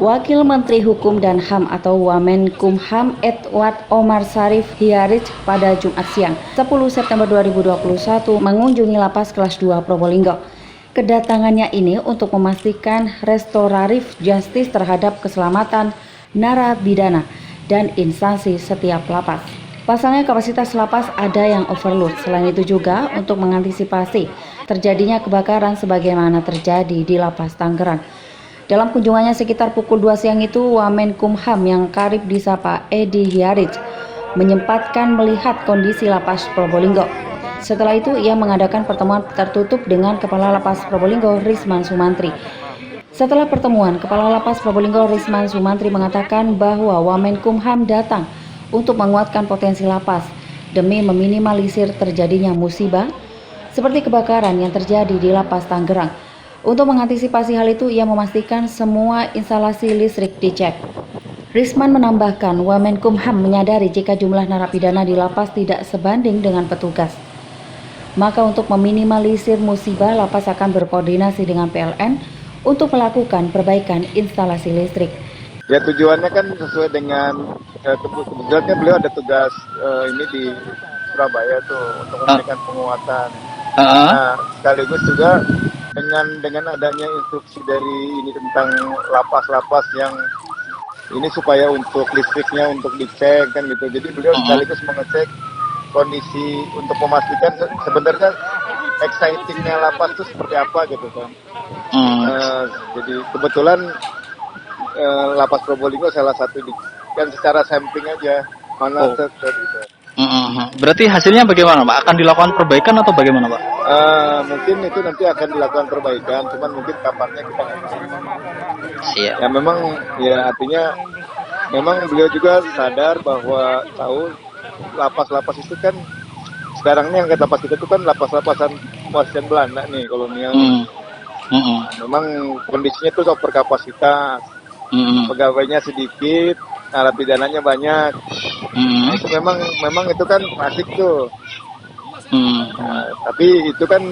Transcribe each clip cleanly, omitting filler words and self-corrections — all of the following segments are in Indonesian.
Wakil Menteri Hukum dan HAM atau Wamenkumham Edward Omar Syarif Hiarij pada Jumat siang 10 September 2021 mengunjungi lapas kelas 2 Probolinggo. Kedatangannya ini untuk memastikan restoratif justice terhadap keselamatan narapidana dan instansi setiap lapas. Pasalnya kapasitas lapas ada yang overload. Selain itu juga untuk mengantisipasi terjadinya kebakaran sebagaimana terjadi di lapas Tangerang. Dalam kunjungannya sekitar pukul 2 siang itu, Wamenkumham yang karib disapa Edi Hiarij menyempatkan melihat kondisi lapas Probolinggo. Setelah itu ia mengadakan pertemuan tertutup dengan Kepala Lapas Probolinggo Risman Sumantri. Setelah pertemuan, Kepala Lapas Probolinggo Risman Sumantri mengatakan bahwa Wamenkumham datang untuk menguatkan potensi lapas demi meminimalisir terjadinya musibah seperti kebakaran yang terjadi di lapas Tangerang. Untuk mengantisipasi hal itu, ia memastikan semua instalasi listrik dicek. Risman menambahkan, Wamenkumham menyadari jika jumlah narapidana di lapas tidak sebanding dengan petugas. Maka untuk meminimalisir musibah, lapas akan berkoordinasi dengan PLN untuk melakukan perbaikan instalasi listrik. Ya tujuannya kan sesuai dengan kebetulan kan beliau ada tugas ini di Surabaya tuh untuk memberikan penguatan. Nah, sekaligus juga dengan adanya instruksi dari ini tentang lapas-lapas yang ini supaya untuk listriknya untuk dicek kan gitu. Jadi beliau sekaligus mengecek kondisi untuk memastikan sebenarnya excitingnya lapas itu seperti apa gitu kan. Jadi kebetulan lapas Probolinggo salah satu kan secara sampling aja mana gitu. Berarti hasilnya bagaimana, Pak? Akan dilakukan perbaikan atau bagaimana, Pak? Mungkin itu nanti akan dilakukan perbaikan, cuman mungkin kapannya kita nggak tahu. Iya. Ya memang, ya artinya memang beliau juga sadar bahwa tahu lapas-lapas itu kan sekarang ini yang kata lapas kita itu kan lapas-lapasan Muasian Belanda nih kolonial. Memang kondisinya itu overkapasitas, pegawainya sedikit, narapidananya banyak. Nah, itu memang itu kan asik tuh. Nah, tapi itu kan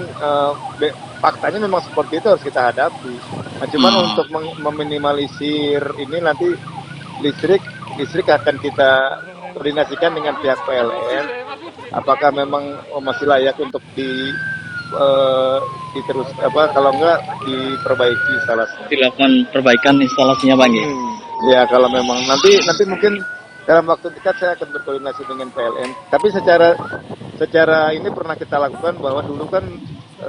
faktanya memang seperti itu harus kita hadapi. Nah, cuman untuk meminimalisir ini nanti listrik akan kita koordinasikan dengan pihak PLN. Apakah memang masih layak untuk diterus kalau enggak diperbaiki instalasi. Dilakukan perbaikan instalasinya, Bang ya? Ya kalau memang nanti mungkin dalam waktu dekat saya akan berkoordinasi dengan PLN. Tapi secara ini pernah kita lakukan bahwa dulu kan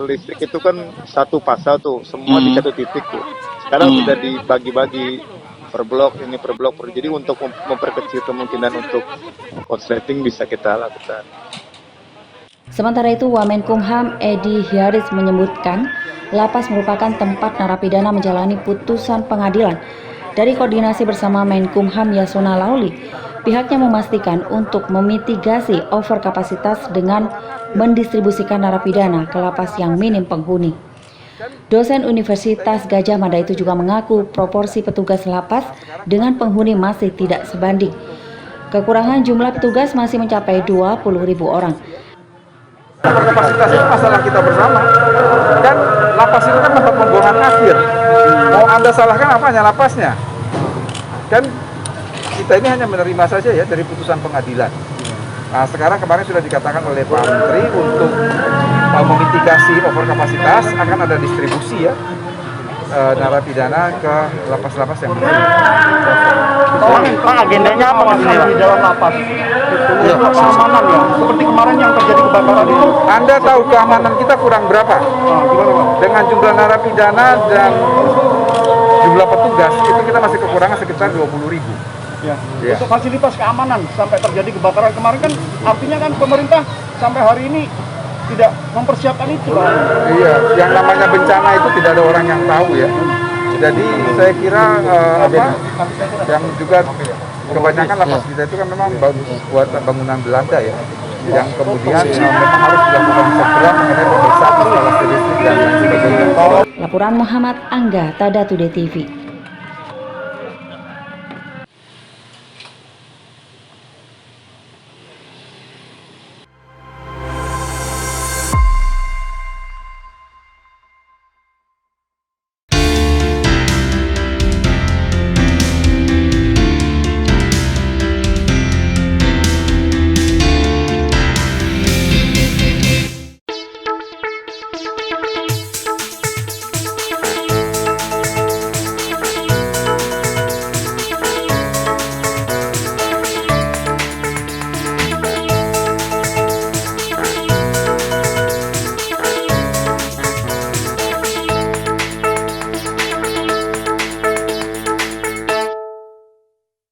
listrik itu kan satu pasal tuh, semua di satu titik tuh. Sekarang sudah dibagi-bagi per blok. Jadi untuk memperkecil kemungkinan untuk korsleting bisa kita lakukan. Sementara itu, Wamenkumham Edi Hiarij menyebutkan lapas merupakan tempat narapidana menjalani putusan pengadilan. Dari koordinasi bersama Menkumham Yasona Lauli, pihaknya memastikan untuk memitigasi overkapasitas dengan mendistribusikan narapidana ke lapas yang minim penghuni. Dosen Universitas Gadjah Mada itu juga mengaku proporsi petugas lapas dengan penghuni masih tidak sebanding. Kekurangan jumlah petugas masih mencapai 20.000 orang. Kapasitas itu masalah kita bersama, dan lapas itu kan tempat pembuangan akhir. Mau Anda salahkan apanya? Lapasnya. Dan kita ini hanya menerima saja ya dari putusan pengadilan. Nah, sekarang kemarin sudah dikatakan oleh Pak Menteri untuk memitigasi overkapasitas akan ada distribusi ya narapidana ke lapas-lapas yang penting. Pak, agendanya apa Mas di dalam lapas? Keamanan ya, seperti kemarin yang terjadi kebakaran itu. Anda tahu keamanan kita kurang berapa? Gimana Pak? Dengan jumlah narapidana dan jumlah petugas itu kita masih kekurangan sekitar 20.000. Ya. Untuk fasilitas keamanan sampai terjadi kebakaran kemarin kan artinya kan pemerintah sampai hari ini tidak mempersiapkan itu. Iya, yang namanya bencana itu tidak ada orang yang tahu ya. Jadi saya kira yang juga kebanyakan lapas kita itu kan memang buatan bangunan Belanda ya, yang kemudian memang harus dilakukan segera mengenai pemeriksaan instalasi listrik dan lain sebagainya. Laporan Muhammad Angga, Tada Today TV.